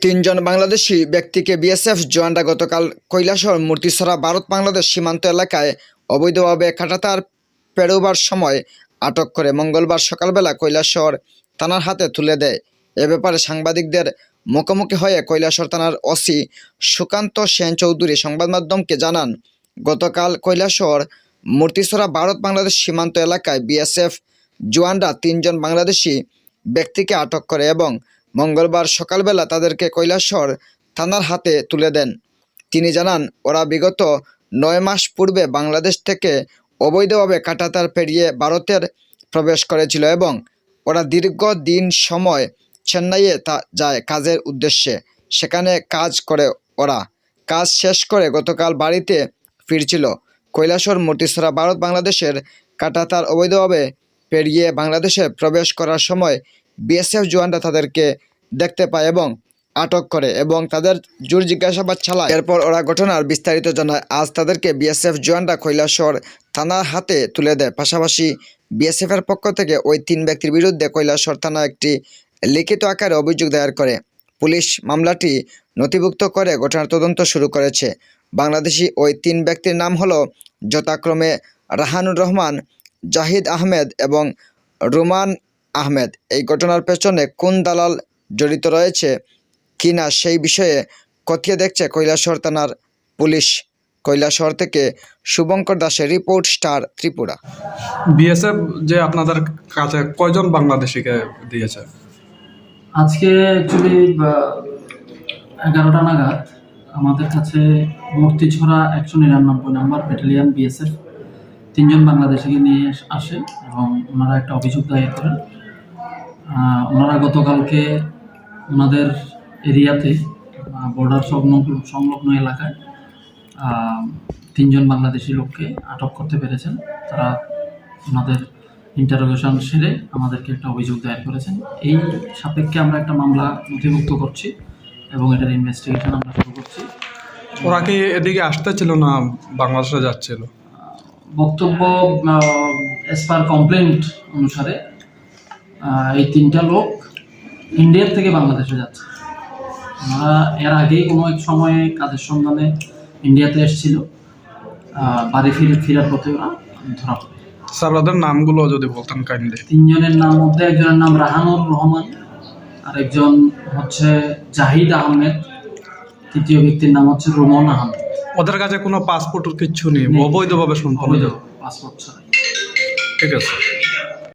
তিনজন বাংলাদেশি ব্যক্তিকে বিএসএফ জওয়ানরা গতকাল কৈলাসহর মূর্তিছড়া ভারত-বাংলাদেশ সীমান্ত এলাকায় অবৈধভাবে কাঁটাতার পেরোবার সময় আটক করে মঙ্গলবার সকালবেলা কৈলাসহর থানার হাতে তুলে দেয়। এ ব্যাপারে সাংবাদিকদের মুখোমুখি হয়ে কৈলাসহর থানার ওসি সুকান্ত সেন চৌধুরী সংবাদ মাধ্যমকে জানান, গতকাল কৈলাসহর মূর্তিছড়া ভারত-বাংলাদেশ সীমান্ত এলাকায় বিএসএফ জওয়ানরা তিনজন বাংলাদেশি ব্যক্তিকে আটক করে এবং মঙ্গলবার সকালবেলা তাদেরকে কৈলাসহর থানার হাতে তুলে দেন। তিনি জানান, ওরা বিগত 9 মাস পূর্বে বাংলাদেশ থেকে অবৈধভাবে কাঁটাতার পেরিয়ে ভারতের প্রবেশ করেছিল এবং ওরা দীর্ঘদিন সময় চেন্নাইয়ে যায় কাজের উদ্দেশ্যে। সেখানে কাজ করে ওরা কাজ শেষ করে গতকাল বাড়িতে ফিরছিল। কৈলাসহর মূর্তিছড়া ভারত বাংলাদেশের কাঁটাতার অবৈধভাবে পেরিয়ে বাংলাদেশে প্রবেশ করার সময় বিএসএফ জওয়ানরা তাদেরকে দেখতে পায় এবং আটক করে এবং তাদের জোর জিজ্ঞাসাবাদ চালায়। এরপর ওরা ঘটনার বিস্তারিত জানায়। আজ তাদেরকে বিএসএফ জওয়ানরা কৈলাসহর থানার হাতে তুলে দেয়। পাশাপাশি বিএসএফের পক্ষ থেকে ওই 3 ব্যক্তির বিরুদ্ধে কৈলাসহর থানা একটি লিখিত আকারে অভিযোগ দায়ের করে। পুলিশ মামলাটি নথিভুক্ত করে ঘটনার তদন্ত শুরু করেছে। বাংলাদেশি ওই 3 ব্যক্তির নাম হলো যথাক্রমে রাহানুর রহমান, জাহিদ আহমেদ এবং রুমান আহমেদ। এই ঘটনার পেছনে কোন দালাল জড়িত রয়েছে কিনা সেই বিষয়ে খতিয়ে দেখছে কৈলাসহর থানার পুলিশ। কৈলাসহর থেকে শুভঙ্কর দাসের রিপোর্ট, স্টার ত্রিপুরা। বিএসএফ যে আপনাদের কাছে কয়জন বাংলাদেশিকে দিয়েছে? আজকে অ্যাকচুয়ালি 11টা নাগাদ আমাদের কাছে মূর্তিছড়া 199 নম্বর ব্যাটালিয়ন বিএসএফ 3 জন বাংলাদেশিকে নিয়ে আসে এবং ওনারা একটা অভিযোগ দায়ের করেন। ওনারা গতকালকে ওনাদের এরিয়াতে বর্ডার সংলগ্ন এলাকায় 3 জন বাংলাদেশি লোককে আটক করতে পেরেছেন। তারা ওনাদের ইন্টারোগেশন সেরে আমাদেরকে একটা অভিযোগ দায়ের করেছেন। এই সাপেক্ষে আমরা একটা মামলা নথিভুক্ত করছি এবং এটার ইনভেস্টিগেশন আমরা শুরু করছি। ওরা কি এদিকে আসতে ছিল না বাংলাদেশে যাচ্ছিল? বক্তব্য অ্যাজ পার কমপ্লেন্ট অনুসারে এই 3টা লোক ইন্ডিয়ার থেকে বাংলাদেশে যাচ্ছে। ওরা এর আগেই কোনো এক সময়ে কাজের সন্ধানে ইন্ডিয়াতে এসেছিল। বাড়ি ফেরার পথে ওরা ধরা পড়ে। স্যার, ওদের নামগুলো যদি বলতেন কাইন্ডলি। 3 জনের নাম মধ্যে একজনের নাম রাহানুর রহমান, আর একজন হচ্ছে জাহিদ আহমেদ, তৃতীয় ব্যক্তির নাম হচ্ছে রুমান আহমেদ। ওদের কাছে কোনো পাসপোর্ট কিচ্ছু নেই, অবৈধভাবে সম্পন্ন পাসপোর্ট ছাড়াই। ঠিক আছে।